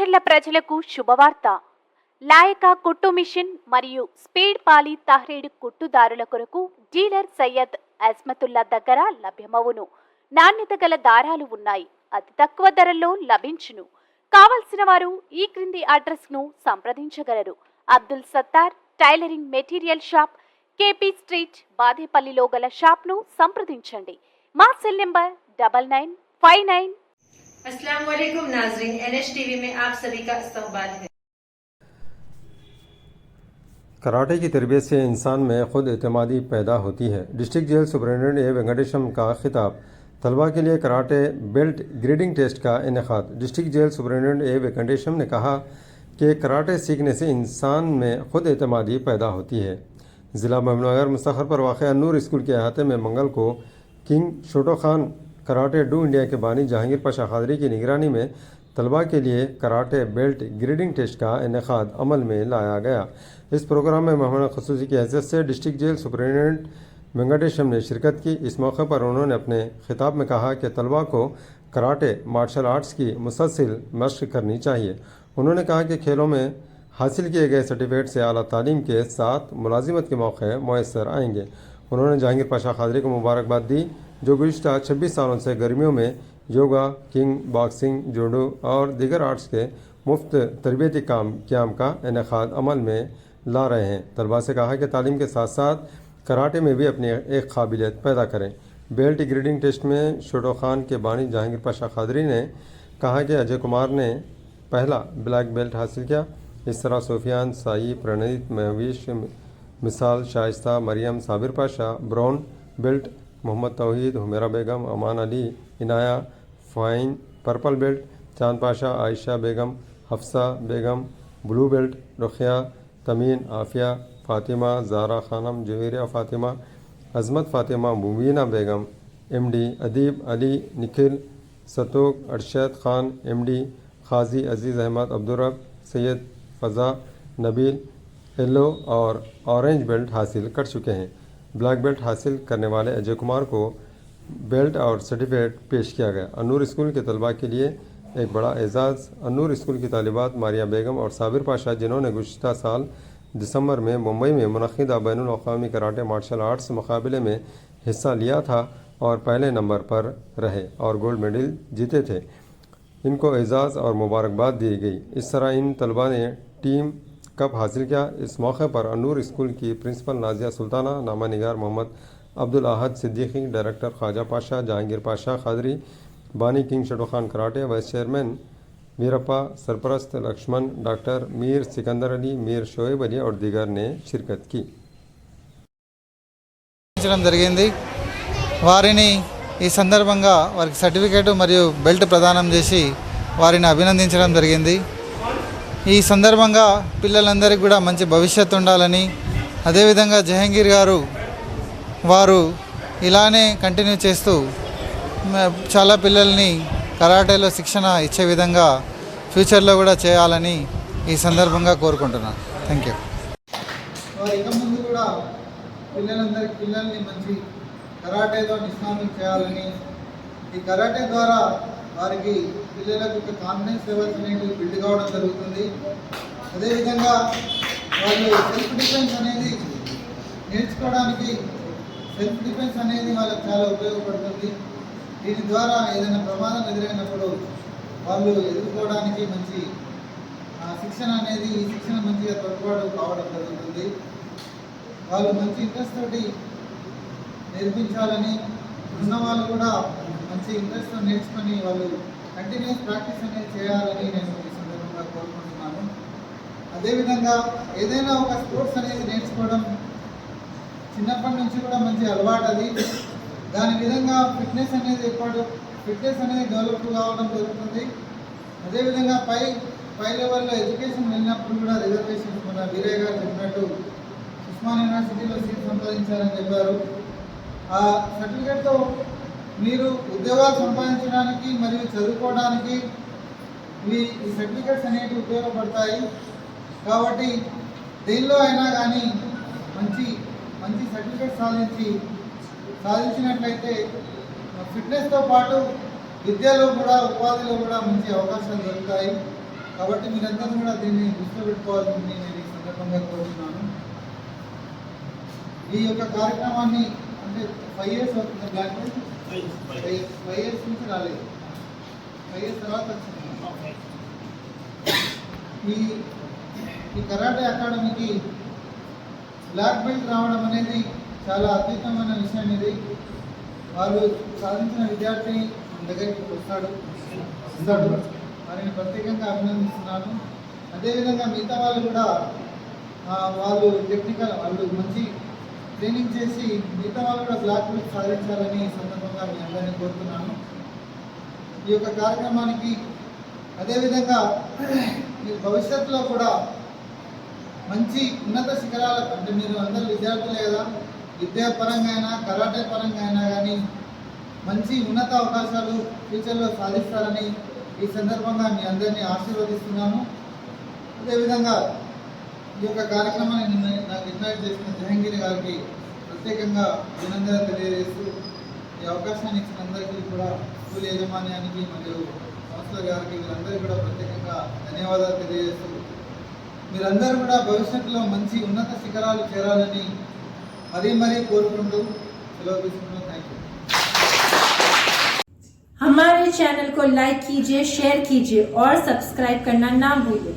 మాచర్ల ప్రజలకు శుభవార్త. లాయక కుట్టు మిషన్ మరియు స్పీడ్ పాలి తహ్రీడ్ కుట్టుదారుల కొరకు డీలర్ సయ్యద్ అజ్మతుల్లా దగ్గర లభ్యమవును. నాణ్యత గల దారాలు ఉన్నాయి. అతి తక్కువ ధరల్లో లభించును. కావలసిన వారు ఈ క్రింది అడ్రస్ ను సంప్రదించగలరు. Abdul Sattar tailoring material shop, KP street, బాదేపల్లిలో గల షాప్ ను సంప్రదించండి. మా సెల్ నంబర్ 9959। अस्सलाम वालेकुम नाज़रीन, NH टीवी में आप सभी का इस्तकबाल है। कराटे की तरबियत से इंसान में ख़ुद एतमादी पैदा होती है। डिस्ट्रिक्ट जेल सुपरिटेंडेंट ए वेंकटेशम का खिताब। तलबा के लिए कराटे बेल्ट ग्रेडिंग टेस्ट का इनेकाद। डिस्ट्रिक्ट जेल सुपरिटेंडेंट ए वेंकटेशम ने कहा कि कराटे सीखने से इंसान में ख़ुद एतमादी पैदा होती है। ज़िला महबूबनगर मुस्तखर पर वाक़ नूर स्कूल के अहाते में मंगल को king Shotokan karate do India के बानी जहांगीर पाशा खादरी की निगरानी में तलबा के लिए कराटे बेल्ट ग्रेडिंग टेस्ट का इनेकाद अमल में लाया गया। इस प्रोग्राम में मेहमान खसूसी की हैसियत से डिस्ट्रिक्ट जेल सुपरिटेंडेंट वेंकटेशम ने शिरकत की। इस मौके पर उन्होंने अपने खिताब में कहा कि तलबा को कराटे मार्शल आर्ट्स की मुसलसल मशक करनी चाहिए। उन्होंने कहा कि खेलों में हासिल किए गए सर्टिफिकेट से आला तालीम के साथ मुलाजिमत के मौके मैसर आएंगे। उन्होंने जहांगीर पाशा खादरी को मुबारकबाद दी, जो गुज़िश्ता 26 सालों से गर्मियों में योगा, किंग बॉक्सिंग, जूडो और दीगर आर्ट्स के मुफ्त तरबियती क्याम का इनेकाद अमल में ला रहे हैं। तलबा से कहा कि तालीम के साथ साथ कराटे में भी अपनी एक काबिलियत पैदा करें। बेल्ट ग्रेडिंग टेस्ट में शोटो खान के बानी जहांगीर पाशा खादरी ने कहा कि अजय कुमार ने पहला ब्लैक बेल्ट हासिल किया। इस तरह सोफियान, साई, प्रणीत, महवीश, मिसाल, शाइस्ता, मरियम, साबिर पाशा ब्राउन बेल्ट, मोहम्मद तौहीद, हुमेरा बेगम, अमान अली, इनाया, फ़ाइन purple belt, Chand Pasha, Ayesha Begum, Hafsa Begum blue belt, Rukhiya, Tameen, Afiya, Fatima, Zara Khanam, Javeria Fatima, Azmat Fatima, Mubeena Begum, MD, Adeeb Ali, Nikhil, Satook, Arshad Khan, MD, Khaji Aziz Ahmed, Abdurrab, Syed Faza, Nabeel yellow और ऑरेंज बेल्ट हासिल कर चुके हैं। ब्लैक बेल्ट हासिल करने वाले अजय कुमार को बेल्ट और सर्टिफिकेट पेश किया गया। अन्नूर स्कूल के तलबा के लिए एक बड़ा एजाज़। अन्नूर स्कूल की तालिबात मारिया बेगम और साबिर पाशा, जिन्होंने गुज़िश्ता साल दिसंबर में मुंबई में मुनक़्क़िदा बैनुल अक़वामी कराटे मार्शल आर्ट्स मुकाबले में हिस्सा लिया था और पहले नंबर पर रहे और गोल्ड मेडल जीते थे, इनको एजाज़ और मुबारकबाद दी गई। इस तरह इन तलबा ने टीम कप हासिल किया। इस मौके पर अन्नूर स्कूल की प्रिंसिपल नाजिया सुल्ताना, नामा निगार मोहम्मद अब्दुल अहद सिद्दीकी, डायरेक्टर ख्वाजा पाशा, जहांगीर पाशा खादरी, बानी king Shotokan karate, vice chairman Mirappa, सरपरस्त लक्ष्मण, डॉक्टर मीर सिकंदर अली, मीर शोएब अली और दीगर ने शिरकत की। వారిని ఈ సందర్భంగా వారికి సర్టిఫికేట్ మరియు బెల్ట్ ప్రదానం చేసి వారిని అభినందించడం జరిగింది। ఈ సందర్భంగా పిల్లలందరికీ కూడా మంచి భవిష్యత్తు ఉండాలని, అదేవిధంగా జహాంగీర్ గారు వారు ఇలానే కంటిన్యూ చేస్తూ చాలా పిల్లల్ని కరాటేలో శిక్షణ ఇచ్చే విధంగా ఫ్యూచర్లో కూడా చేయాలని ఈ సందర్భంగా కోరుకుంటున్నాను। Thank you. ఇక ముందు కూడా పిల్లల్ని మంచి కరాటేలో నిష్ణాతం చేయాలని, ఈ కరాటే ద్వారా వారికి పిల్లలకు కాన్ఫిడెన్స్ లెవెల్స్ అనేవి బిల్డ్ కావడం జరుగుతుంది। అదేవిధంగా వాళ్ళు సెల్ఫ్ డిఫెన్స్ అనేది నేర్చుకోవడానికి వాళ్ళకి చాలా ఉపయోగపడుతుంది। దీని ద్వారా ఏదైనా ప్రమాదం ఎదురైనప్పుడు వాళ్ళు ఎదుర్కోవడానికి మంచి శిక్షణ అనేది ఈ శిక్షణ మంచిగా తోడ్పాటు కావడం జరుగుతుంది। వాళ్ళు మంచి ఇంట్రెస్ట్ తోటి నేర్పించాలని, ఉన్న వాళ్ళు కూడా మంచి ఇంట్రెస్ట్తో నేర్చుకొని వాళ్ళు కంటిన్యూస్ ప్రాక్టీస్ అనేది చేయాలని నేను ఈ సందర్భంగా కోరుకుంటున్నాను। అదేవిధంగా ఏదైనా ఒక స్పోర్ట్స్ అనేది నేర్చుకోవడం చిన్నప్పటి నుంచి కూడా మంచి అలవాటు అది। దాని విధంగా ఫిట్నెస్ అనేది డెవలప్ కావడం జరుగుతుంది। అదేవిధంగా పై లెవెల్లో ఎడ్యుకేషన్ వెళ్ళినప్పుడు కూడా రిజర్వేషన్ మన వీరయ్య గారు చెప్పినట్టు ఉస్మాన్ యూనివర్సిటీలో సీట్ సంపాదించారని చెప్పారు। ఆ సర్టిఫికేట్తో మీరు ఉద్యోగాలు సంపాదించడానికి మరియు చదువుకోవడానికి ఈ సర్టిఫికేట్స్ అనేవి ఉపయోగపడతాయి। కాబట్టి దేనిలో అయినా కానీ మంచి సర్టిఫికేట్ సాధించినట్లయితే ఫిట్నెస్తో పాటు విద్యలో కూడా ఉపాధిలో కూడా మంచి అవకాశాలు దొరుకుతాయి। కాబట్టి మీరందరూ కూడా దీన్ని దృష్టిలో పెట్టుకోవాలని నేను ఈ సందర్భంగా కోరుతున్నాను. ఈ యొక్క కార్యక్రమాన్ని అంటే 5 years అవుతుంది బ్లాక్ బెల్ట్ 5 years నుంచి రాలేదు, 5 years తర్వాత వచ్చింది. ఈ కరాటే అకాడమీకి బ్లాక్ బెల్ట్ రావడం అనేది చాలా అద్భుతమైన విషయం. ఇది వాళ్ళు సాధించిన విద్యార్థి మన దగ్గరికి వస్తాడు, వారిని ప్రత్యేకంగా అభినందిస్తున్నాను. అదేవిధంగా మిగతా వాళ్ళు కూడా వాళ్ళు టెక్నికల్ వాళ్ళు మంచి ట్రైనింగ్ చేసి మిగతా వాళ్ళు కూడా బ్లాక్ బెల్ట్ సాధించాలని ఈ సందర్భంగా మీ అందరినీ కోరుతున్నాను. ఈ యొక్క కార్యక్రమానికి అదేవిధంగా మీరు భవిష్యత్తులో కూడా మంచి ఉన్నత శిఖరాల అంటే మీరు అందరూ విద్యార్థులే కదా, విద్యాపరంగా అయినా కరాటే పరంగా అయినా కానీ మంచి ఉన్నత అవకాశాలు ఫ్యూచర్లో సాధిస్తారని ఈ సందర్భంగా మీ అందరినీ ఆశీర్వదిస్తున్నాను. అదేవిధంగా ఈ యొక్క కార్యక్రమాన్ని నాకు ఇన్వైట్ చేసిన జహంగీర్ గారికి ప్రత్యేకంగా అభినందనలు తెలియజేస్తూ ఈ అవకాశాన్ని ఇచ్చిన అందరికీ కూడా స్కూల్ యాజమాన్యానికి మరియు కౌన్సిలర్ గారికి వీరందరికీ కూడా ప్రత్యేకంగా ధన్యవాదాలు తెలియజేస్తూ మీరందరూ కూడా భవిష్యత్తులో మంచి ఉన్నత శిఖరాలు చేరాలని మరీ కోరుకుంటూ సెలవు తీసుకుంటూ థ్యాంక్ యూ. हमारे चैनल को लाइक कीजिए, शेयर कीजिए और सब्सक्राइब करना ना भूलिए।